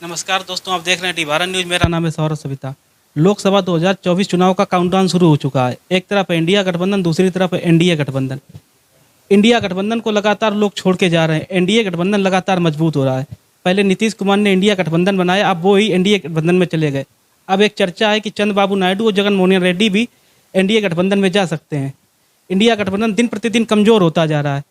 नमस्कार दोस्तों, आप देख रहे हैं टी भारत न्यूज़। मेरा नाम है सौरभ सविता। लोकसभा 2024 चुनाव का काउंटडाउन शुरू हो चुका है। एक तरफ है इंडिया गठबंधन, दूसरी तरफ है एनडीए गठबंधन। इंडिया गठबंधन को लगातार लोग छोड़ के जा रहे हैं, एनडीए गठबंधन लगातार मजबूत हो रहा है। पहले नीतीश कुमार ने इंडिया गठबंधन बनाया, अब वो ही एनडीए गठबंधन में चले गए। अब एक चर्चा है कि चंद्रबाबू नायडू और जगन मोहन रेड्डी भी एनडीए गठबंधन में जा सकते हैं। इंडिया गठबंधन दिन प्रतिदिन कमजोर होता जा रहा है।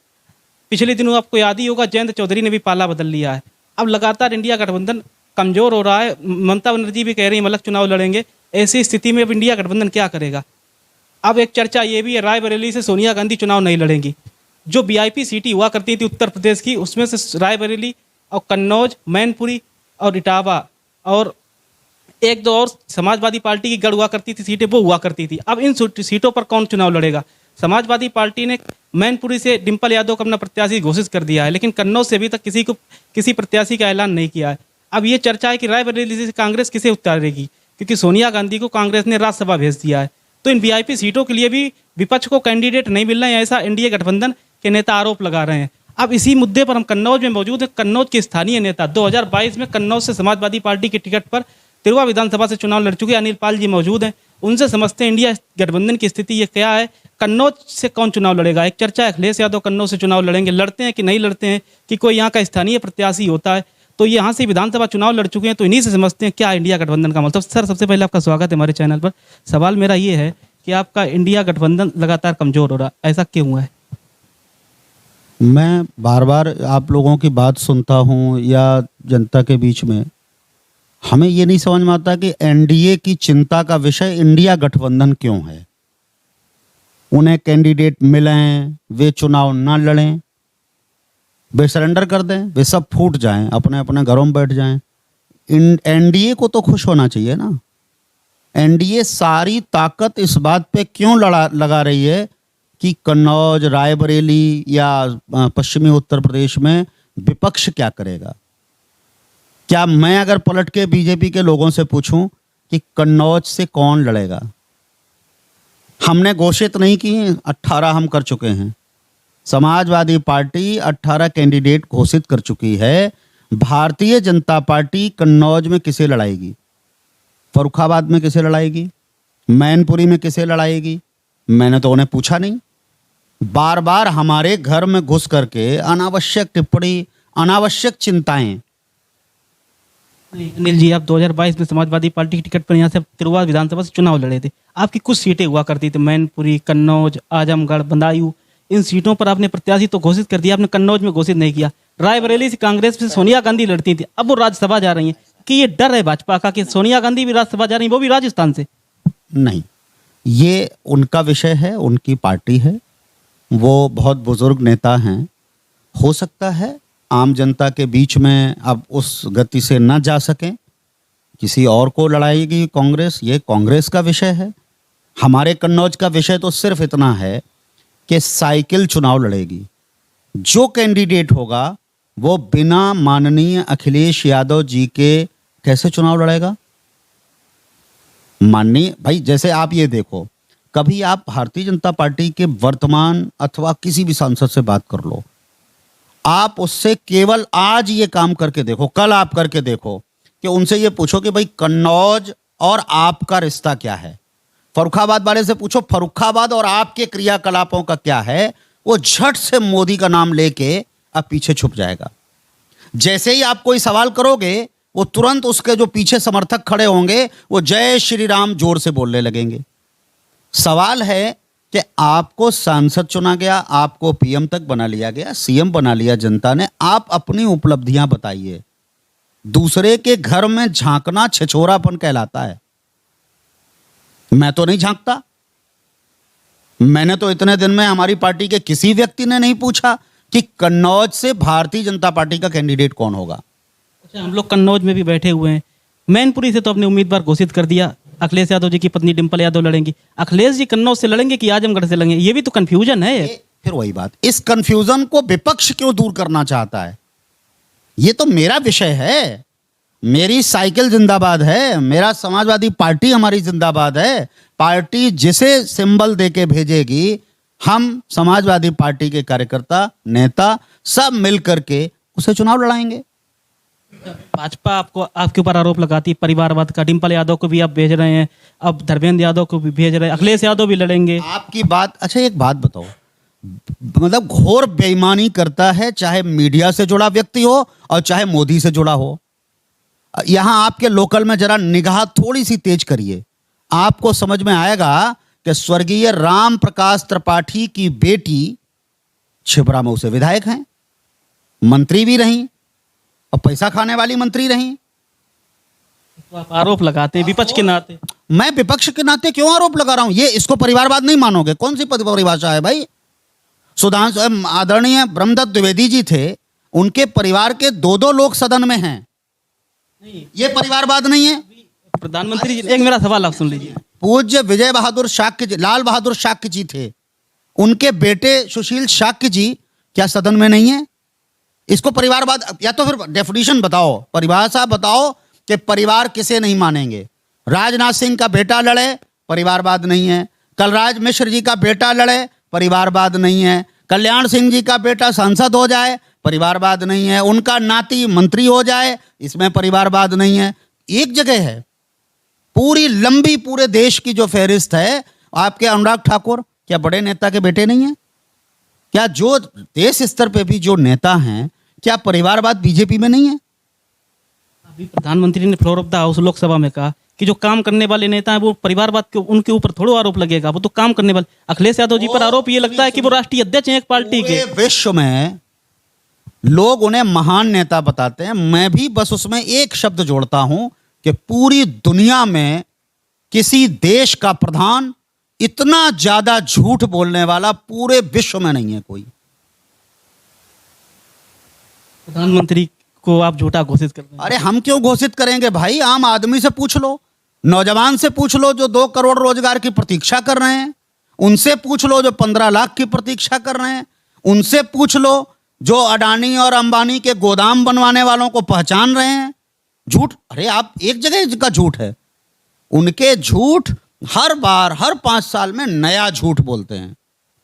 पिछले दिनों आपको याद ही होगा, जयंत चौधरी ने भी पाला बदल लिया है। अब लगातार इंडिया गठबंधन कमजोर हो रहा है। ममता बनर्जी भी कह रही है हम अलग चुनाव लड़ेंगे। ऐसी स्थिति में अब इंडिया गठबंधन क्या करेगा? अब एक चर्चा ये भी है, रायबरेली से सोनिया गांधी चुनाव नहीं लड़ेंगी। जो वीआईपी सीटें हुआ करती थी उत्तर प्रदेश की, उसमें से रायबरेली और कन्नौज, मैनपुरी और इटावा और एक दो और समाजवादी पार्टी की गढ़ हुआ करती थी सीटें, वो हुआ करती थी। अब इन सीटों पर कौन चुनाव लड़ेगा? समाजवादी पार्टी ने मैनपुरी से डिम्पल यादव को अपना प्रत्याशी घोषित कर दिया है, लेकिन कन्नौज से अभी तक किसी प्रत्याशी का ऐलान नहीं किया है। अब ये चर्चा है कि रायबरेली से कांग्रेस किसे उतारेगी, क्योंकि सोनिया गांधी को कांग्रेस ने राज्यसभा भेज दिया है। तो इन वीआईपी सीटों के लिए भी विपक्ष को कैंडिडेट नहीं मिल रहे हैं, ऐसा एनडीए गठबंधन के नेता आरोप लगा रहे हैं। अब इसी मुद्दे पर हम कन्नौज में मौजूद हैं। कन्नौज के स्थानीय नेता 2022 में कन्नौज से समाजवादी पार्टी की टिकट पर तिरवा विधानसभा से चुनाव लड़ चुके अनिल पाल जी मौजूद हैं। उनसे समझते हैं इंडिया गठबंधन की स्थिति ये क्या है, कन्नौज से कौन चुनाव लड़ेगा। एक चर्चा है अखिलेश यादव कन्नौज से चुनाव लड़ेंगे, लड़ते हैं कि नहीं लड़ते हैं, कि कोई यहाँ का स्थानीय प्रत्याशी होता है। तो यहाँ से विधानसभा चुनाव लड़ चुके हैं, तो इन्हीं से समझते हैं क्या इंडिया गठबंधन का मतलब। सर, सबसे पहले आपका स्वागत है हमारे चैनल पर। सवाल मेरा ये है कि आपका इंडिया गठबंधन लगातार कमजोर हो रहा है, ऐसा क्यों हुआ है? मैं बार बार आप लोगों की बात सुनता हूं या जनता के बीच में, हमें ये नहीं समझ में आता कि एनडीए की चिंता का विषय इंडिया गठबंधन क्यों है। उन्हें कैंडिडेट मिलें, वे चुनाव ना लड़ें, वे सरेंडर कर दें, वे सब फूट जाएं, अपने अपने घरों में बैठ जाएं। एनडीए को तो खुश होना चाहिए ना। एनडीए सारी ताकत इस बात पे क्यों लगा रही है कि कन्नौज, रायबरेली या पश्चिमी उत्तर प्रदेश में विपक्ष क्या करेगा। क्या मैं अगर पलट के बीजेपी के लोगों से पूछूं कि कन्नौज से कौन लड़ेगा, हमने घोषित नहीं किए, 18 हम कर चुके हैं। समाजवादी पार्टी 18 कैंडिडेट घोषित कर चुकी है। भारतीय जनता पार्टी कन्नौज में किसे लड़ाएगी, फर्रुखाबाद में किसे लड़ाएगी, मैनपुरी में किसे लड़ाएगी? मैंने तो उन्हें पूछा नहीं। बार बार हमारे घर में घुस करके अनावश्यक टिप्पणी, अनावश्यक चिंताएं। अनिल जी, आप 2022 में समाजवादी पार्टी की टिकट पर यहाँ से तिरवा विधानसभा से चुनाव लड़े थे। आपकी कुछ सीटें हुआ करती थी, मैनपुरी, कन्नौज, आजमगढ़, बदायूं। इन सीटों पर आपने प्रत्याशी तो घोषित कर दिया, आपने कन्नौज में घोषित नहीं किया। रायबरेली से कांग्रेस से सोनिया गांधी लड़ती थी, अब वो राज्यसभा जा रही हैं। कि ये डर है भाजपा का कि सोनिया गांधी भी राज्यसभा जा रही है, वो भी राजस्थान से? नहीं, ये उनका विषय है, उनकी पार्टी है, वो बहुत बुजुर्ग नेता हैं। हो सकता है आम जनता के बीच में अब उस गति से न जा सकें, किसी और को लड़ाएगी कांग्रेस, ये कांग्रेस का विषय है। हमारे कन्नौज का विषय तो सिर्फ इतना है कि साइकिल चुनाव लड़ेगी। जो कैंडिडेट होगा वो बिना माननीय अखिलेश यादव जी के कैसे चुनाव लड़ेगा? माननीय भाई, जैसे आप ये देखो, कभी आप भारतीय जनता पार्टी के वर्तमान अथवा किसी भी सांसद से बात कर लो, आप उससे केवल आज ये काम करके देखो, कल आप करके देखो कि उनसे ये पूछो कि भाई कन्नौज और आपका रिश्ता क्या है। फर्रुखाबाद वाले से पूछो फर्रुखाबाद और आपके क्रियाकलापों का क्या है, वो झट से मोदी का नाम लेके अब पीछे छुप जाएगा। जैसे ही आप कोई सवाल करोगे, वो तुरंत उसके जो पीछे समर्थक खड़े होंगे वो जय श्री राम जोर से बोलने लगेंगे। सवाल है कि आपको सांसद चुना गया, आपको पीएम तक बना लिया गया, सीएम बना लिया जनता ने, आप अपनी उपलब्धियां बताइए। दूसरे के घर में झांकना छिछोरापन कहलाता है। मैं तो नहीं झांकता। मैंने तो इतने दिन में हमारी पार्टी के किसी व्यक्ति ने नहीं पूछा कि कन्नौज से भारतीय जनता पार्टी का कैंडिडेट कौन होगा। अच्छा, हम लोग कन्नौज में भी बैठे हुए हैं। मैनपुरी से तो अपने उम्मीदवार घोषित कर दिया, अखिलेश यादव जी की पत्नी डिम्पल यादव लड़ेंगी। अखिलेश जी कन्नौज से लड़ेंगे कि आजमगढ़ से लड़ेंगे, ये भी तो कंफ्यूजन है। फिर वही बात, इस कंफ्यूजन को विपक्ष क्यों दूर करना चाहता है? ये तो मेरा विषय है, मेरी साइकिल जिंदाबाद है, मेरा समाजवादी पार्टी हमारी जिंदाबाद है। पार्टी जिसे सिंबल देके भेजेगी, हम समाजवादी पार्टी के कार्यकर्ता, नेता सब मिल करके उसे चुनाव लड़ाएंगे। भाजपा आपको आपके ऊपर आरोप लगाती है परिवारवाद का। डिम्पल यादव को भी आप भेज रहे हैं, अब धर्मेंद्र यादव को भी भेज रहे हैं, अखिलेश यादव भी लड़ेंगे। आपकी बात, अच्छा एक बात बताओ, मतलब घोर बेईमानी करता है, चाहे मीडिया से जुड़ा व्यक्ति हो और चाहे मोदी से जुड़ा हो। यहां आपके लोकल में जरा निगाह थोड़ी सी तेज करिए, आपको समझ में आएगा कि स्वर्गीय राम प्रकाश त्रिपाठी की बेटी छिबरा में उसे विधायक हैं, मंत्री भी रहीं और पैसा खाने वाली मंत्री रहीं। तो आप आरोप लगाते हैं विपक्ष के नाते। मैं विपक्ष के नाते क्यों आरोप लगा रहा हूं? ये इसको परिवारवाद नहीं मानोगे? कौन सी परिभाषा है भाई? सुधांशु आदरणीय ब्रह्मदत्त द्विवेदी जी थे, उनके परिवार के दो दो लोग सदन में हैं, ये परिवारवाद नहीं है? प्रधानमंत्री जी, एक मेरा सवाल आप सुन लीजिए। पूज्य विजय बहादुर शाक्य जी, लाल बहादुर शाक्य जी थे, उनके बेटे सुशील शाक्य जी क्या सदन में नहीं है? इसको परिवारवाद, या तो फिर डेफिनेशन बताओ, परिभाषा बताओ कि परिवार किसे नहीं मानेंगे। राजनाथ सिंह का बेटा लड़े, परिवारवाद नहीं है। कलराज मिश्र जी का बेटा लड़े, परिवारवाद नहीं है। कल्याण सिंह जी का बेटा सांसद हो जाए, परिवारवाद नहीं है। उनका नाती मंत्री हो जाए, इसमें परिवारवाद नहीं है। एक जगह है, पूरी लंबी पूरे देश की जो फहरिस्त है, आपके अनुराग ठाकुर क्या बड़े नेता के बेटे नहीं है? क्या जो देश स्तर पे भी जो नेता हैं, क्या परिवारवाद बीजेपी में नहीं है? अभी प्रधानमंत्री ने floor of the house Lok Sabha में कहा कि जो काम करने वाले नेता हैं वो परिवारवाद के उनके ऊपर थोड़ा आरोप लगेगा, वो तो काम करने वाले। अखिलेश यादव जी पर आरोप ये लगता है कि वो राष्ट्रीय अध्यक्ष हैं एक पार्टी के। विश्व में लोग उन्हें महान नेता बताते हैं, मैं भी बस उसमें एक शब्द जोड़ता हूं कि पूरी दुनिया में किसी देश का प्रधान इतना ज्यादा झूठ बोलने वाला पूरे विश्व में नहीं है कोई। प्रधानमंत्री को आप झूठा घोषित कर रहे हैं। अरे हम क्यों घोषित करेंगे भाई? आम आदमी से पूछ लो, नौजवान से पूछ लो जो 2 करोड़ रोजगार की प्रतीक्षा कर रहे हैं, उनसे पूछ लो जो 15 लाख की प्रतीक्षा कर रहे हैं, उनसे पूछ लो जो अडानी और अंबानी के गोदाम बनवाने वालों को पहचान रहे हैं। झूठ, अरे आप एक जगह का झूठ है, उनके झूठ हर बार हर 5 साल में नया झूठ बोलते हैं।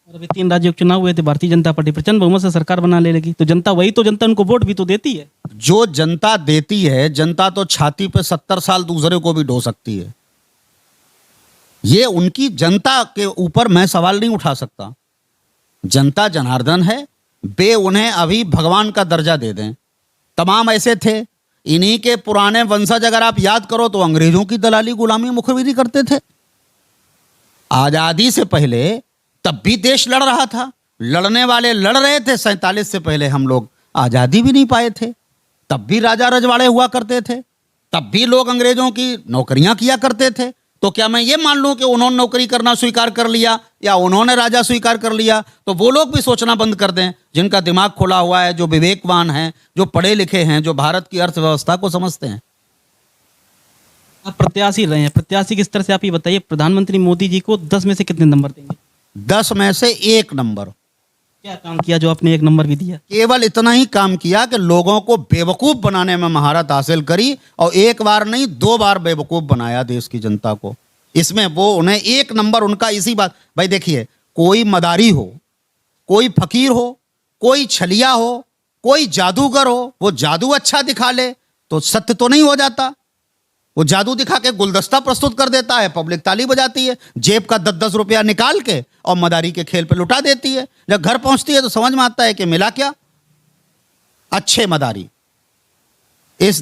और अभी 3 राज्यों के चुनाव हुए थे, भारतीय जनता पार्टी प्रचंड बहुमत से सरकार बना ले लगी, तो जनता वही तो जनता उनको वोट भी तो देती है। जो जनता देती है, जनता तो छाती पे 70 साल दूसरे को भी ढो सकती है। ये उनकी जनता के ऊपर मैं सवाल नहीं उठा सकता। जनता जनार्दन है, बे उन्हें अभी भगवान का दर्जा दे दें। तमाम ऐसे थे, इन्हीं के पुराने वंशज अगर आप याद करो तो अंग्रेजों की दलाली गुलामी मुखबिरी करते थे। आजादी से पहले तब भी देश लड़ रहा था, लड़ने वाले लड़ रहे थे। 47 से पहले हम लोग आजादी भी नहीं पाए थे, तब भी राजा रजवाड़े हुआ करते थे, तब भी लोग अंग्रेजों की नौकरियां किया करते थे। तो क्या मैं ये मान लूं कि उन्होंने नौकरी करना स्वीकार कर लिया या उन्होंने राजा स्वीकार कर लिया तो वो लोग भी सोचना बंद कर दें, जिनका दिमाग खुला हुआ है, जो विवेकवान हैं, जो पढ़े लिखे हैं, जो भारत की अर्थव्यवस्था को समझते हैं। आप प्रत्याशी रहे हैं, प्रत्याशी किस तरह से आप ये बताइए, प्रधानमंत्री मोदी जी को 10 में से कितने नंबर देंगे? 10 में से 1 नंबर। क्या काम किया जो आपने 1 नंबर भी दिया? केवल इतना ही काम किया कि लोगों को बेवकूफ बनाने में महारत हासिल करी, और 1 बार नहीं 2 बार बेवकूफ बनाया देश की जनता को। इसमें वो उन्हें 1 नंबर उनका इसी बात। भाई देखिए, कोई मदारी हो, कोई फकीर हो, कोई छलिया हो, कोई जादूगर हो, वो जादू अच्छा दिखा ले तो सत्य तो नहीं हो जाता। वो जादू दिखा के गुलदस्ता प्रस्तुत कर देता है, पब्लिक ताली बजाती है, जेब का 10-10 रुपया निकाल के और मदारी के खेल पे लुटा देती है। जब घर पहुंचती है तो समझ में आता है कि मिला क्या? अच्छे मदारी। इस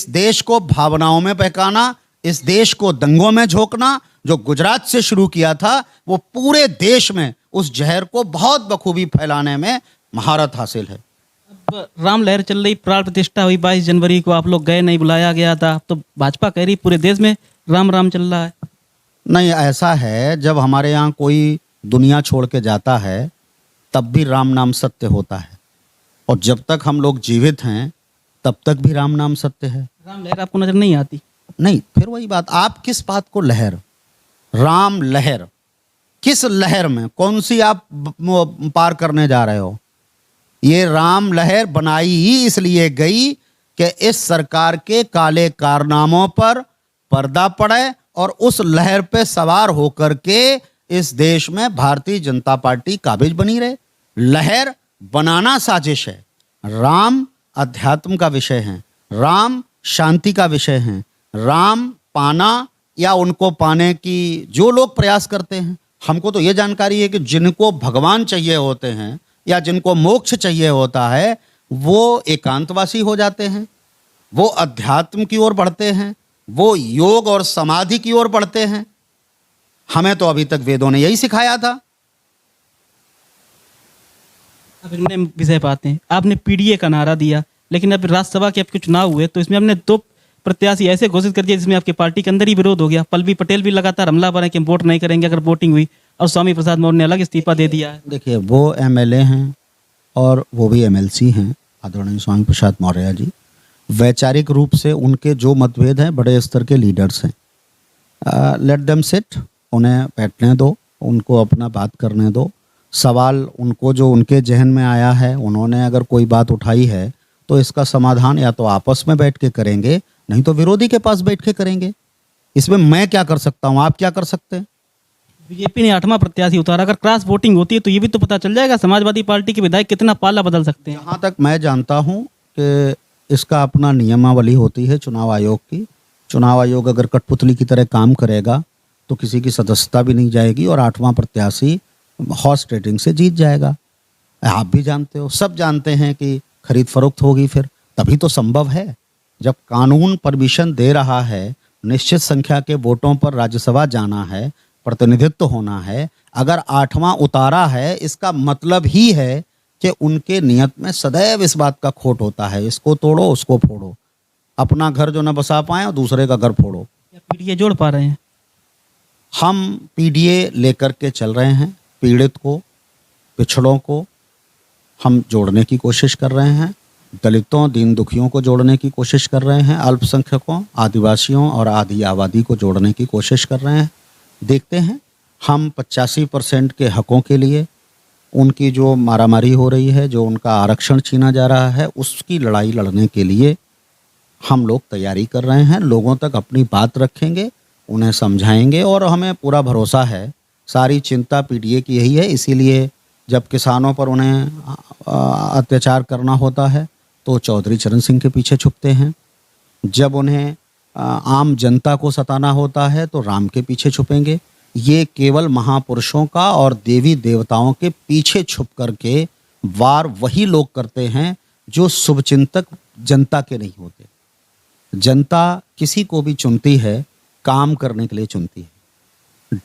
देश को भावनाओं में बहकाना, इस देश को दंगों में झोंकना, जो गुजरात से शुरू किया था, वो पूरे देश में उस जहर को बहुत बखूबी फैलाने में महारत हासिल है। अब राम लहर चल रही, प्राण प्रतिष्ठा हुई 22 जनवरी को, आप लोग गए नहीं, बुलाया गया था, तो भाजपा कह रही पूरे देश में राम राम चल रहा है। नहीं, ऐसा है, जब हमारे यहाँ कोई दुनिया छोड़ के जाता है तब भी राम नाम सत्य होता है, और जब तक हम लोग जीवित हैं तब तक भी राम नाम सत्य है। राम लहर आपको नजर नहीं आती? नहीं, फिर वही बात, आप किस बात को लहर, राम लहर, किस लहर में कौन सी आप पार करने जा रहे हो? ये राम लहर बनाई ही इसलिए गई कि इस सरकार के काले कारनामों पर पर्दा पड़े और उस लहर पे सवार होकर के इस देश में भारतीय जनता पार्टी काबिज बनी रहे। लहर बनाना साजिश है, राम अध्यात्म का विषय हैं, राम शांति का विषय हैं, राम पाना या उनको पाने की जो लोग प्रयास करते हैं। हमको तो ये जानकारी है कि जिनको भगवान चाहिए होते हैं या जिनको मोक्ष चाहिए होता है वो एकांतवासी हो जाते हैं, वो अध्यात्म की ओर बढ़ते हैं, वो योग और समाधि की ओर बढ़ते हैं। हमें तो अभी तक वेदों ने यही सिखाया था। अब एक नए विषय पे आते हैं। आपने पीडीए का नारा दिया, लेकिन अब राज्यसभा के आपके चुनाव हुए तो इसमें हमने 2 प्रत्याशी ऐसे घोषित कर दिए जिसमें आपकी पार्टी के अंदर ही विरोध हो गया। पल्लवी पटेल भी लगातार हमला पर है कि हम वोट नहीं करेंगे अगर वोटिंग हुई, और स्वामी प्रसाद मौर्य ने अलग इस्तीफा दे दिया है। देखिए, वो एमएलए हैं और वो भी एमएलसी हैं, आदरणीय स्वामी प्रसाद मौर्य जी। वैचारिक रूप से उनके जो मतभेद हैं, बड़े स्तर के लीडर्स हैं। लेट देम सिट, उन्हें बैठने दो, उनको अपना बात करने दो। सवाल उनको जो उनके जहन में आया है, उन्होंने अगर कोई बात उठाई है तो इसका समाधान या तो आपस में बैठ के करेंगे, नहीं तो विरोधी के पास बैठ के करेंगे। इसमें मैं क्या कर सकता हूँ, आप क्या कर सकते हैं? बीजेपी ने 8वां प्रत्याशी उतारा। अगर क्रॉस वोटिंग होती है तो ये भी तो पता चल जाएगा समाजवादी पार्टी के विधायक कितना पाला बदल सकते हैं। जहाँ तक मैं जानता हूँ कि इसका अपना नियमावली होती है चुनाव आयोग की। चुनाव आयोग अगर कठपुतली की तरह काम करेगा तो किसी की सदस्यता भी नहीं जाएगी और 8वां प्रत्याशी हॉर्स ट्रेडिंग से जीत जाएगा। आप भी जानते हो, सब जानते हैं कि खरीद फरोख्त होगी, फिर तभी तो संभव है। जब कानून परमिशन दे रहा है, निश्चित संख्या के वोटों पर राज्यसभा जाना है, प्रतिनिधित्व होना है, अगर 8वां उतारा है, इसका मतलब ही है कि उनके नियत में सदैव इस बात का खोट होता है, इसको तोड़ो उसको फोड़ो, अपना घर जो न बसा पाए और दूसरे का घर फोड़ो। क्या पीडीए जोड़ पा रहे हैं? हम पीडीए लेकर के चल रहे हैं। पीड़ित को, पिछड़ों को हम जोड़ने की कोशिश कर रहे हैं, दलितों, दीन दुखियों को जोड़ने की कोशिश कर रहे हैं, अल्पसंख्यकों, आदिवासियों और आदि आबादी को जोड़ने की कोशिश कर रहे हैं। देखते हैं, हम 85% के हकों के लिए, उनकी जो मारामारी हो रही है, जो उनका आरक्षण छीना जा रहा है, उसकी लड़ाई लड़ने के लिए हम लोग तैयारी कर रहे हैं। लोगों तक अपनी बात रखेंगे, उन्हें समझाएंगे और हमें पूरा भरोसा है। सारी चिंता पीडीए की यही है। इसीलिए जब किसानों पर उन्हें अत्याचार करना होता है तो चौधरी चरण सिंह के पीछे छुपते हैं, जब उन्हें आम जनता को सताना होता है तो राम के पीछे छुपेंगे। ये केवल महापुरुषों का और देवी देवताओं के पीछे छुप करके वार वही लोग करते हैं जो शुभचिंतक जनता के नहीं होते। जनता किसी को भी चुनती है, काम करने के लिए चुनती है,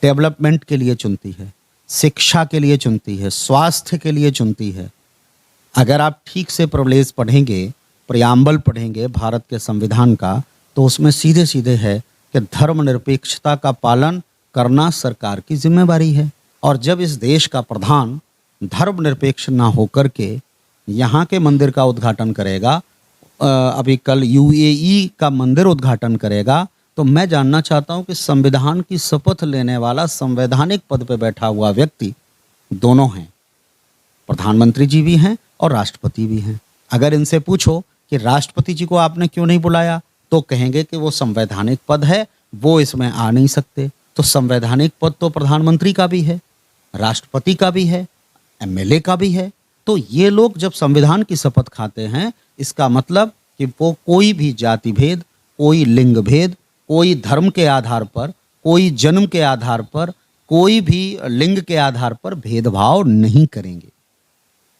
डेवलपमेंट के लिए चुनती है, शिक्षा के लिए चुनती है, स्वास्थ्य के लिए चुनती है। अगर आप ठीक से प्रवलेश पढ़ेंगे, प्रियाम्बल पढ़ेंगे भारत के संविधान का, तो उसमें सीधे सीधे है कि धर्मनिरपेक्षता का पालन करना सरकार की जिम्मेवारी है। और जब इस देश का प्रधान धर्मनिरपेक्ष ना होकर के यहाँ के मंदिर का उद्घाटन करेगा, अभी कल यूएई का मंदिर उद्घाटन करेगा, तो मैं जानना चाहता हूं कि संविधान की शपथ लेने वाला संवैधानिक पद पे बैठा हुआ व्यक्ति दोनों हैं, प्रधानमंत्री जी भी हैं और राष्ट्रपति भी हैं। अगर इनसे पूछो कि राष्ट्रपति जी को आपने क्यों नहीं बुलाया, तो कहेंगे कि वो संवैधानिक पद है, वो इसमें आ नहीं सकते। तो संवैधानिक पद तो प्रधानमंत्री का भी है, राष्ट्रपति का भी है, एमएलए का भी है। तो ये लोग जब संविधान की शपथ खाते हैं, इसका मतलब कि वो कोई भी जाति भेद, कोई लिंग भेद, कोई धर्म के आधार पर, कोई जन्म के आधार पर, कोई भी लिंग के आधार पर भेदभाव नहीं करेंगे।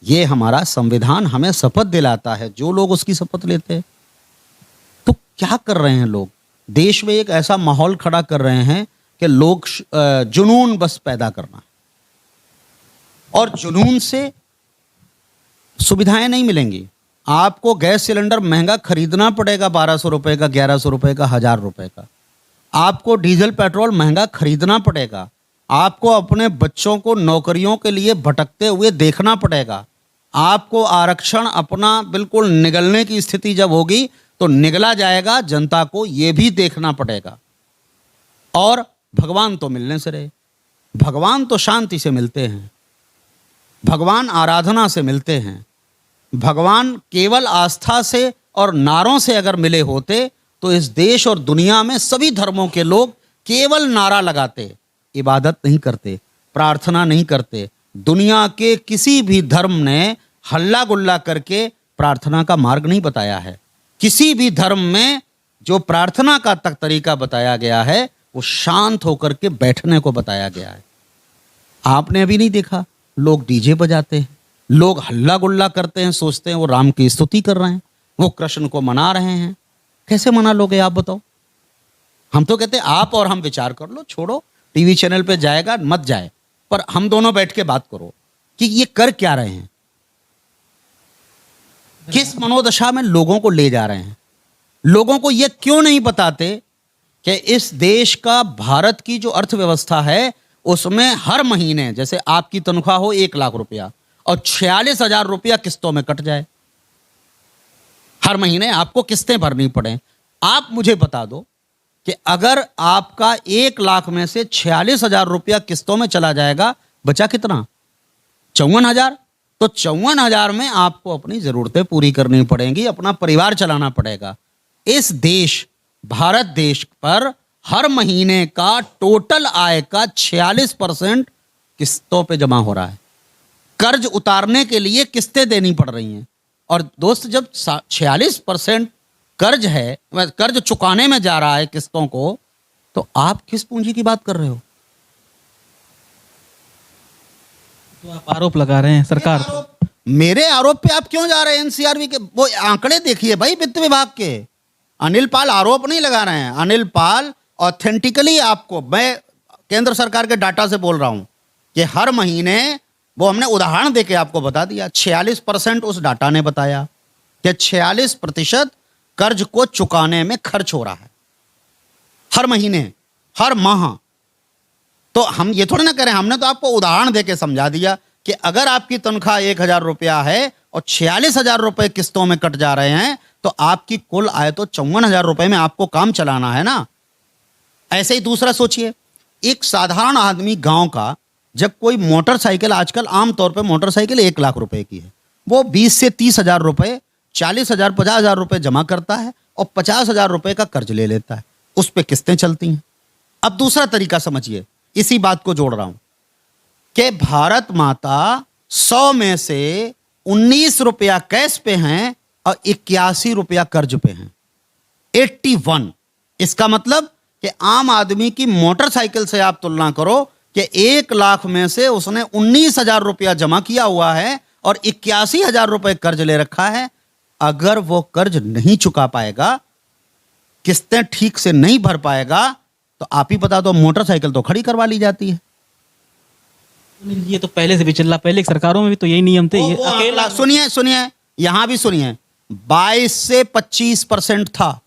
ये हमारा संविधान हमें शपथ दिलाता है, जो लोग उसकी शपथ लेते हैं। तो क्या कर रहे हैं लोग? देश में एक ऐसा माहौल खड़ा कर रहे हैं कि लोग जुनून बस पैदा करना, और जुनून से सुविधाएं नहीं मिलेंगी। आपको गैस सिलेंडर महंगा खरीदना पड़ेगा, 1200 रुपए का, 1100 रुपए का, 1000 रुपए का। आपको डीजल पेट्रोल महंगा खरीदना पड़ेगा। आपको अपने बच्चों को नौकरियों के लिए भटकते हुए देखना पड़ेगा। आपको आरक्षण अपना बिल्कुल निगलने की स्थिति जब होगी तो निगला जाएगा, जनता को यह भी देखना पड़ेगा। और भगवान तो मिलने से रहे, भगवान तो शांति से मिलते हैं, भगवान आराधना से मिलते हैं। भगवान केवल आस्था से और नारों से अगर मिले होते तो इस देश और दुनिया में सभी धर्मों के लोग केवल नारा लगाते, इबादत नहीं करते, प्रार्थना नहीं करते। दुनिया के किसी भी धर्म ने हल्ला गुल्ला करके प्रार्थना का मार्ग नहीं बताया है। किसी भी धर्म में जो प्रार्थना का तक तरीका बताया गया है वो शांत होकर के बैठने को बताया गया है। आपने अभी नहीं देखा, लोग डीजे बजाते हैं, लोग हल्ला गुल्ला करते हैं, सोचते हैं वो राम की स्तुति कर रहे हैं, वो कृष्ण को मना रहे हैं। कैसे मना लोगे आप बताओ? हम तो कहते हैं आप और हम विचार कर लो, छोड़ो टीवी चैनल पे जाएगा मत जाए, पर हम दोनों बैठ के बात करो कि ये कर क्या रहे हैं, किस मनोदशा में लोगों को ले जा रहे हैं। लोगों को ये क्यों नहीं बताते कि इस देश का, भारत की जो अर्थव्यवस्था है उसमें हर महीने जैसे आपकी तनख्वाह हो 1 लाख रुपया और 46,000 रुपया किस्तों में कट जाए, हर महीने आपको किस्तें भरनी पड़े। आप मुझे बता दो कि अगर आपका 1 लाख में से 46,000 रुपया किस्तों में चला जाएगा, बचा कितना? 54,000। तो 54,000 में आपको अपनी जरूरतें पूरी करनी पड़ेंगी, अपना परिवार चलाना पड़ेगा। इस देश, भारत देश पर हर महीने का टोटल आय का 46% किस्तों पे जमा हो रहा है। कर्ज उतारने के लिए किस्तें देनी पड़ रही हैं। और दोस्त, जब 46% कर्ज है, कर्ज चुकाने में जा रहा है किस्तों को, तो आप किस पूंजी की बात कर रहे हो? तो आप आरोप लगा रहे हैं सरकार पर। मेरे आरोप पे आप क्यों जा रहे हैं? एनसीआरबी के वो आंकड़े देखिए भाई, वित्त विभाग के। अनिल पाल आरोप नहीं लगा रहे हैं। अनिल पाल ऑथेंटिकली, आपको मैं केंद्र सरकार के डाटा से बोल रहा हूं कि हर महीने, वो हमने उदाहरण देके आपको बता दिया, 46% उस डाटा ने बताया कि 46% कर्ज को चुकाने में खर्च हो रहा है हर महीने, हर माह। तो हम ये थोड़ी ना करें, हमने तो आपको उदाहरण देके समझा दिया कि अगर आपकी तनख्वाह 1,000 रुपया है और 46,000 रुपए किस्तों में कट जा रहे हैं, तो आपकी कुल आय तो 54,000 रुपए में आपको काम चलाना है ना। ऐसे ही दूसरा सोचिए, एक साधारण आदमी गांव का, जब कोई मोटरसाइकिल, आजकल आमतौर पे मोटरसाइकिल 1 लाख रुपए की है, वो 20 से 30,000 रुपए, 40,000, 50,000 रुपए जमा करता है और 50,000 रुपए का कर्ज ले लेता है, उस पे किस्तें चलती हैं। अब दूसरा तरीका समझिए, इसी बात को जोड़ रहा हूं कि भारत माता 100 में से 19 रुपया कैश पे हैं और 81 रुपया कर्ज पे हैं, 81। इसका मतलब कि आम आदमी की मोटरसाइकिल से आप तुलना करो कि 1 लाख में से उसने 19,000 रुपया जमा किया हुआ है और 81,000 रुपए कर्ज ले रखा है। अगर वो कर्ज नहीं चुका पाएगा, किस्तें ठीक से नहीं भर पाएगा, तो आप ही बता दो, मोटरसाइकिल तो खड़ी करवा ली जाती है। ये तो पहले से भी चल रहा, पहले की सरकारों में भी तो यही नियम थे। ये अकेला सुनिए, यहां भी सुनिए, 22 से 25% था।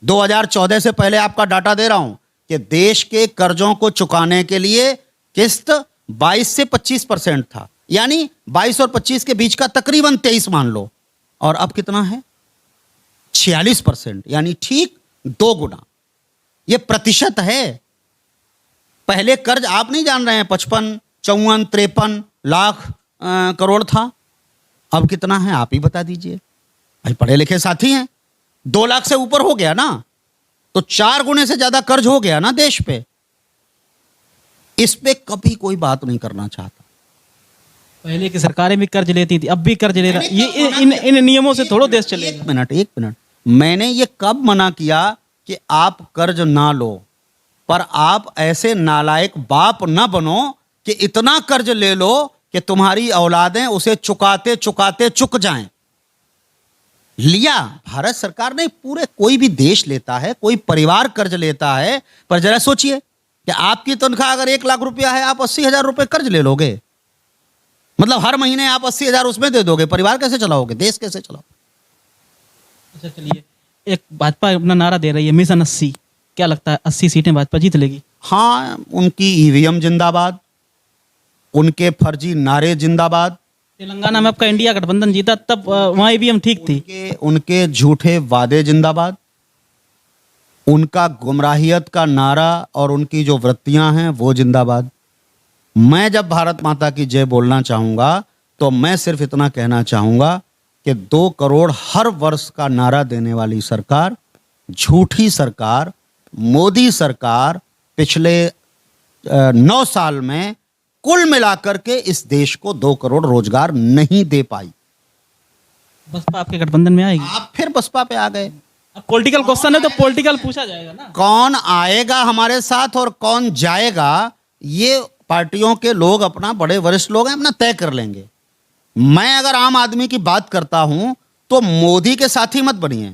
2014 से पहले आपका डाटा दे रहा हूं कि देश के कर्जों को चुकाने के लिए किस्त 22 से 25% था, यानी 22 और 25 के बीच का तकरीबन 23 मान लो। और अब कितना है? 46%, यानी ठीक 2 गुना। ये प्रतिशत है। पहले कर्ज आप नहीं जान रहे हैं, 55, 54, 53 लाख करोड़ था। अब कितना है आप ही बता दीजिए भाई, पढ़े लिखे साथी हैं। 2 लाख से ऊपर हो गया ना, तो 4 गुने से ज्यादा कर्ज हो गया ना देश पे। इस पे कभी कोई बात नहीं करना चाहता। पहले की सरकारें भी कर्ज लेती थी, अब भी कर्ज ले रहा। ये इन नियमों से थोड़ो देश चलेगा। एक मिनट, मैंने ये कब मना किया कि आप कर्ज ना लो? पर आप ऐसे नालायक बाप ना बनो कि इतना कर्ज ले लो कि तुम्हारी औलादें उसे चुकाते चुकाते चुक जाएं। लिया भारत सरकार ने, पूरे कोई भी देश लेता है, कोई परिवार कर्ज लेता है। पर जरा सोचिए कि आपकी तनख्वाह अगर 1 लाख रुपया है, आप 80,000 रुपए कर्ज ले लोगे, मतलब हर महीने आप 80,000 उसमें दे दोगे, परिवार कैसे चलाओगे? देश कैसे चलाओगे? अच्छा चलिए, एक भाजपा अपना नारा दे रही है, मिशन 80। क्या लगता है 80 सीटें भाजपा जीत लेगी? हाँ, उनकी ईवीएम जिंदाबाद, उनके फर्जी नारे जिंदाबाद। तेलंगाना में आपका इंडिया गठबंधन जीता, तब वहां ईवीएम ठीक थी। उनके झूठे वादे जिंदाबाद, उनका गुमराहियत का नारा और उनकी जो वृत्तियां हैं वो जिंदाबाद। मैं जब भारत माता की जय बोलना चाहूंगा तो मैं सिर्फ इतना कहना चाहूंगा कि 2 करोड़ हर वर्ष का नारा देने वाली सरकार, झूठी सरकार, मोदी सरकार पिछले 9 साल में कुल मिलाकर के इस देश को 2 करोड़ रोजगार नहीं दे पाई। बसपा आपके गठबंधन में आएगी? आप फिर बसपा पे आ गए। अब पॉलिटिकल क्वेश्चन है तो पॉलिटिकल पूछा जाएगा ना। कौन आएगा हमारे साथ और कौन जाएगा, ये पार्टियों के लोग, अपना बड़े वरिष्ठ लोग हैं, अपना तय कर लेंगे। मैं अगर आम आदमी की बात करता हूं तो मोदी के साथी मत बनिए।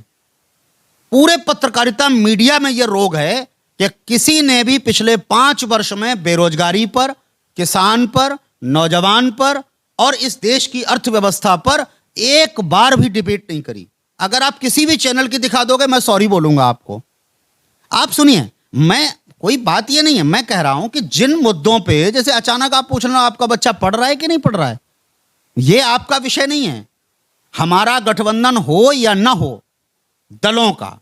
पूरे पत्रकारिता मीडिया में यह रोग है कि किसी ने भी पिछले 5 वर्ष में बेरोजगारी पर, किसान पर, नौजवान पर और इस देश की अर्थव्यवस्था पर एक बार भी डिबेट नहीं करी। अगर आप किसी भी चैनल की दिखा दोगे, मैं सॉरी बोलूंगा आपको। आप सुनिए, मैं कोई बात ये नहीं है, मैं कह रहा हूं कि जिन मुद्दों पे, जैसे अचानक आप पूछ रहे हो आपका बच्चा पढ़ रहा है कि नहीं पढ़ रहा है, ये आपका विषय नहीं है। हमारा गठबंधन हो या ना हो दलों का,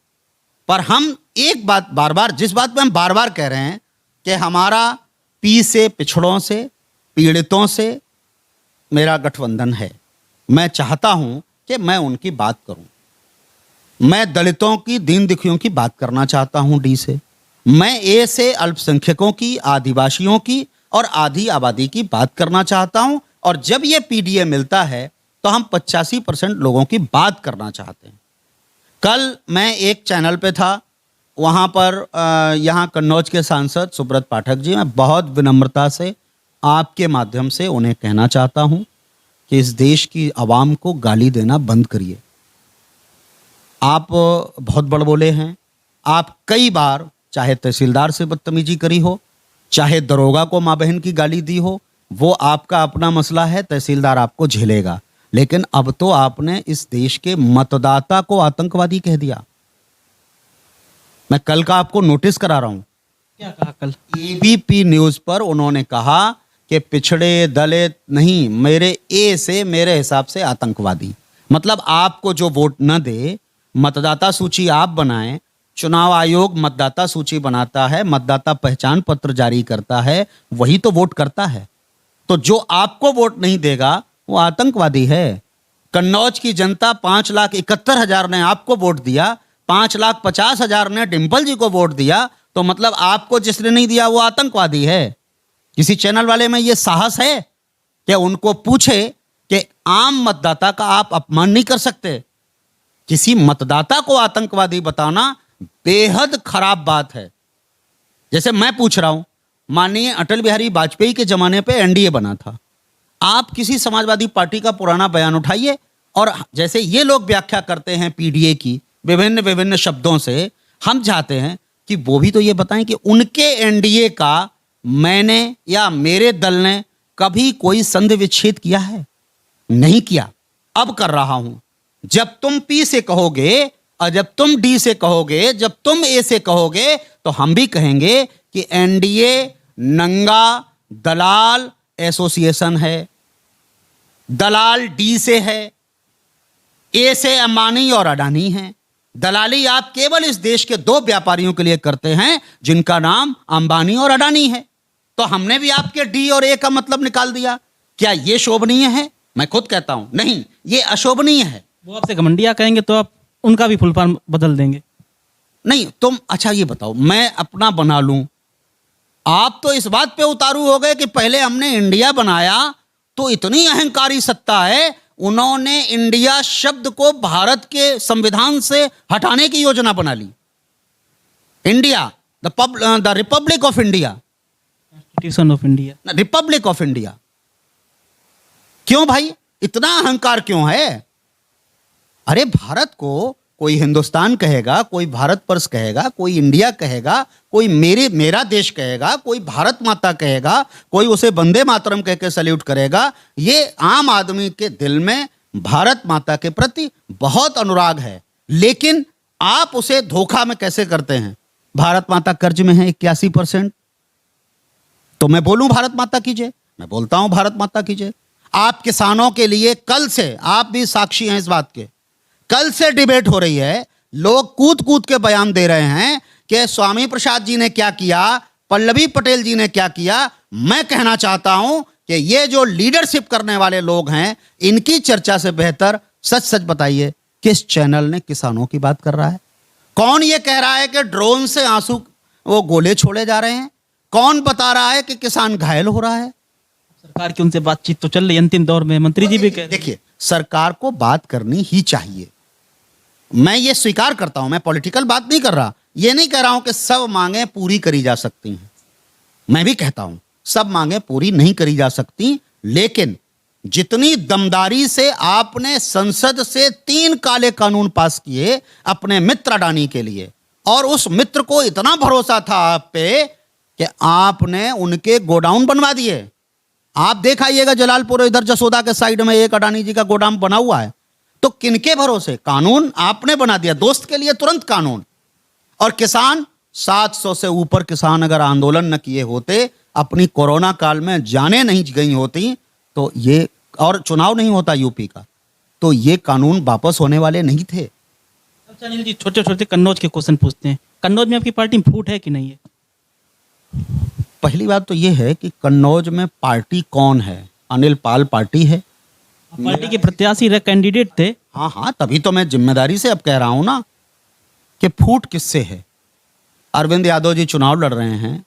पर हम एक बात बार बार, जिस बात पे हम बार बार कह रहे हैं कि हमारा पी से, पिछड़ों से, पीड़ितों से मेरा गठबंधन है। मैं चाहता हूं कि मैं उनकी बात करूं। मैं दलितों की, दीन दुखियों की बात करना चाहता हूं डी से। मैं ए से अल्पसंख्यकों की, आदिवासियों की और आधी आबादी की बात करना चाहता हूं। और जब ये पीडीए मिलता है तो हम 85% लोगों की बात करना चाहते हैं। कल मैं एक चैनल पे था, वहाँ पर यहाँ कन्नौज के सांसद सुब्रत पाठक जी, मैं बहुत विनम्रता से आपके माध्यम से उन्हें कहना चाहता हूँ कि इस देश की आवाम को गाली देना बंद करिए। आप बहुत बड़बोले हैं। आप कई बार चाहे तहसीलदार से बदतमीजी करी हो, चाहे दरोगा को माँ बहन की गाली दी हो, वो आपका अपना मसला है, तहसीलदार आपको झेलेगा। लेकिन अब तो आपने इस देश के मतदाता को आतंकवादी कह दिया। मैं कल का आपको नोटिस करा रहा हूं। क्या कहा कल? एबीपी न्यूज पर उन्होंने कहा कि पिछड़े, दलित नहीं, मेरे ए से, मेरे हिसाब से आतंकवादी। मतलब आपको जो वोट न दे, मतदाता सूची आप बनाएं, चुनाव आयोग मतदाता सूची बनाता है, मतदाता पहचान पत्र जारी करता है, वही तो वोट करता है। तो जो आपको वोट नहीं देगा वो आतंकवादी है। कन्नौज की जनता 5,71,000 ने आपको वोट दिया, 5,50,000 ने डिंपल जी को वोट दिया, तो मतलब आपको जिसने नहीं दिया वो आतंकवादी है। किसी चैनल वाले में ये साहस है कि उनको पूछे कि आम मतदाता का आप अपमान नहीं कर सकते? किसी मतदाता को आतंकवादी बताना बेहद खराब बात है। जैसे मैं पूछ रहा हूं, माननीय अटल बिहारी वाजपेयी के जमाने पे एनडीए बना था। आप किसी समाजवादी पार्टी का पुराना बयान उठाइए और जैसे ये लोग व्याख्या करते हैं पीडीए की विभिन्न विभिन्न शब्दों से, हम चाहते हैं कि वो भी तो ये बताएं कि उनके एनडीए का मैंने या मेरे दल ने कभी कोई संधि विच्छेद किया है? नहीं किया। अब कर रहा हूं। जब तुम पी से कहोगे और जब तुम डी से कहोगे, जब तुम ए से कहोगे, तो हम भी कहेंगे कि एनडीए नंगा दलाल एसोसिएशन है। दलाल डी से है, ए से अंबानी और अडानी है। दलाली आप केवल इस देश के 2 व्यापारियों के लिए करते हैं जिनका नाम अंबानी और अडानी है। तो हमने भी आपके डी और ए का मतलब निकाल दिया। क्या यह शोभनीय है? मैं खुद कहता हूं नहीं, यह अशोभनीय है। वो आपसे घमंडिया कहेंगे तो आप उनका भी फुल फॉर्म बदल देंगे? नहीं, तुम अच्छा ये बताओ, मैं अपना बना लूं? आप तो इस बात पे उतारू हो गए कि पहले हमने इंडिया बनाया तो इतनी अहंकारी सत्ता है, उन्होंने इंडिया शब्द को भारत के संविधान से हटाने की योजना बना ली। India, the republic of India, constitution of India, republic of India. क्यों भाई, इतना अहंकार क्यों है? अरे भारत को कोई हिंदुस्तान कहेगा, कोई भारत वर्ष कहेगा, कोई इंडिया कहेगा, कोई मेरा देश कहेगा, कोई भारत माता कहेगा, कोई उसे वंदे मातरम कह के सैल्यूट करेगा। ये आम आदमी के दिल में भारत माता के प्रति बहुत अनुराग है। लेकिन आप उसे धोखा में कैसे करते हैं? भारत माता कर्ज में है 81%, तो मैं बोलूं भारत माता कीजिए, मैं बोलता हूं भारत माता कीजिए। आप किसानों के लिए कल से, आप भी साक्षी हैं इस बात के, कल से डिबेट हो रही है। लोग कूद कूद के बयान दे रहे हैं कि स्वामी प्रसाद जी ने क्या किया, पल्लवी पटेल जी ने क्या किया। मैं कहना चाहता हूं कि ये जो लीडरशिप करने वाले लोग हैं, इनकी चर्चा से बेहतर सच सच बताइए किस चैनल ने किसानों की बात कर रहा है? कौन ये कह रहा है कि ड्रोन से आंसू वो गोले छोड़े जा रहे हैं? कौन बता रहा है कि किसान घायल हो रहा है? सरकार की उनसे बातचीत तो चल रही है अंतिम दौर में, मंत्री जी भी कह रहे हैं। देखिए, सरकार को बात करनी ही चाहिए। मैं ये स्वीकार करता हूं, मैं पॉलिटिकल बात नहीं कर रहा, ये नहीं कह रहा हूं कि सब मांगे पूरी करी जा सकती हैं। मैं भी कहता हूं सब मांगे पूरी नहीं करी जा सकती, लेकिन जितनी दमदारी से आपने संसद से 3 काले कानून पास किए अपने मित्र अडानी के लिए, और उस मित्र को इतना भरोसा था आप पे कि आपने उनके गोडाउन बनवा दिए। आप देख आइएगा जलालपुर इधर जसोदा के साइड में एक अडानी जी का गोदाम बना हुआ है। तो किनके भरोसे? कानून आपने बना दिया, दोस्त के लिए तुरंत कानून। और किसान 700 से ऊपर किसान अगर आंदोलन न किए होते, अपनी कोरोना काल में जाने नहीं गई होती, तो ये, और चुनाव नहीं होता यूपी का, तो ये कानून वापस होने वाले नहीं थे। अच्छा अनिल जी, छोटे छोटे कन्नौज के क्वेश्चन पूछते हैं। कन्नौज में आपकी पार्टी में फूट है कि नहीं है? पहली बात तो ये है कि कन्नौज में पार्टी कौन है? अनिल पाल पार्टी है। पार्टी के प्रत्याशी रहे, कैंडिडेट थे। हाँ हाँ, तभी तो मैं जिम्मेदारी से अब कह रहा हूं ना कि फूट किससे है। अरविंद यादव जी चुनाव लड़ रहे हैं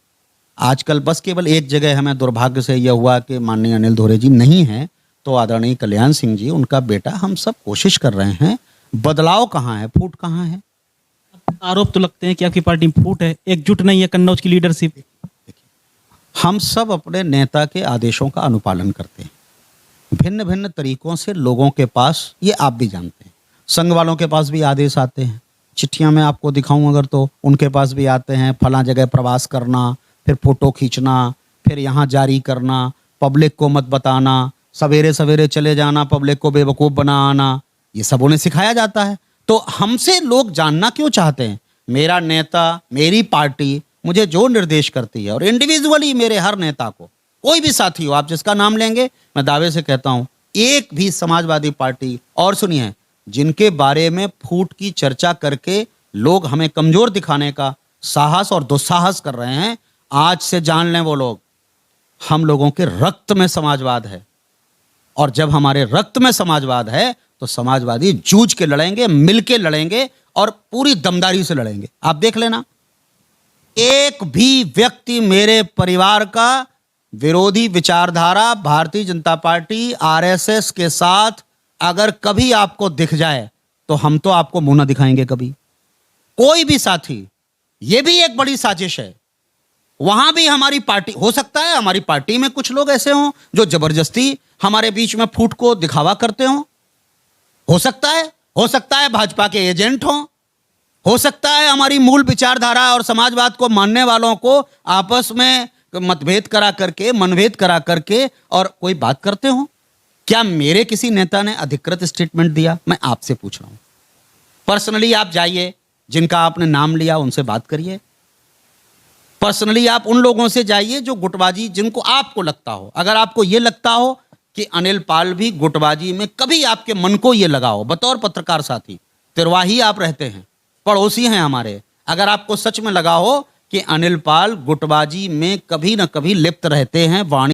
आजकल। बस केवल एक जगह हमें दुर्भाग्य से यह हुआ कि माननीय अनिल धोरे जी नहीं हैं, तो आदरणीय कल्याण सिंह जी, उनका बेटा, हम सब कोशिश कर रहे हैं। बदलाव कहाँ है, फूट कहाँ है? आरोप तो लगते हैं कि आपकी पार्टी में फूट है, एकजुट नहीं है कन्नौज की लीडरशिप। हम सब अपने नेता के आदेशों का अनुपालन करते हैं, भिन्न भिन्न तरीकों से लोगों के पास, ये आप भी जानते हैं, संघ वालों के पास भी आदेश आते हैं। चिट्ठियां मैं आपको दिखाऊं अगर, तो उनके पास भी आते हैं, फला जगह प्रवास करना, फिर फोटो खींचना, फिर यहाँ जारी करना, पब्लिक को मत बताना, सवेरे सवेरे चले जाना, पब्लिक को बेवकूफ़ बना आना, ये सब उन्हें सिखाया जाता है। तो हमसे लोग जानना क्यों चाहते हैं? मेरा नेता, मेरी पार्टी मुझे जो निर्देश करती है, और इंडिविजुअली मेरे हर नेता को, कोई भी साथी हो आप जिसका नाम लेंगे, मैं दावे से कहता हूं एक भी समाजवादी पार्टी, और सुनिए, जिनके बारे में फूट की चर्चा करके लोग हमें कमजोर दिखाने का साहस और दुस्साहस कर रहे हैं, आज से जान लें वो लोग, हम लोगों के रक्त में समाजवाद है। और जब हमारे रक्त में समाजवाद है तो समाजवादी जूझ के लड़ेंगे, मिलके लड़ेंगे, और पूरी दमदारी से लड़ेंगे। आप देख लेना, एक भी व्यक्ति मेरे परिवार का विरोधी विचारधारा भारतीय जनता पार्टी, आरएसएस के साथ अगर कभी आपको दिख जाए तो हम तो आपको मुंह ना दिखाएंगे कभी। कोई भी साथी, यह भी एक बड़ी साजिश है। वहां भी हमारी पार्टी, हो सकता है हमारी पार्टी में कुछ लोग ऐसे हों जो जबरदस्ती हमारे बीच में फूट को दिखावा करते हों, हो सकता है भाजपा के एजेंट हों, हो सकता है हमारी मूल विचारधारा और समाजवाद को मानने वालों को आपस में मतभेद करा करके, मनभेद करा करके और कोई बात करते हो। क्या मेरे किसी नेता ने अधिकृत स्टेटमेंट दिया? मैं आपसे पूछ रहा हूं। पर्सनली आप जाइए, जिनका आपने नाम लिया उनसे बात करिए। पर्सनली आप उन लोगों से जाइए जो गुटबाजी, जिनको आपको लगता हो, अगर आपको यह लगता हो कि अनिल पाल भी गुटबाजी में, कभी आपके मन को यह लगा हो, बतौर पत्रकार साथी, तिरवाही आप रहते हैं, पड़ोसी हैं हमारे, अगर आपको सच में लगा हो कि अनिल पाल गुटबाजी में कभी ना कभी लिप्त रहते हैं, वाणी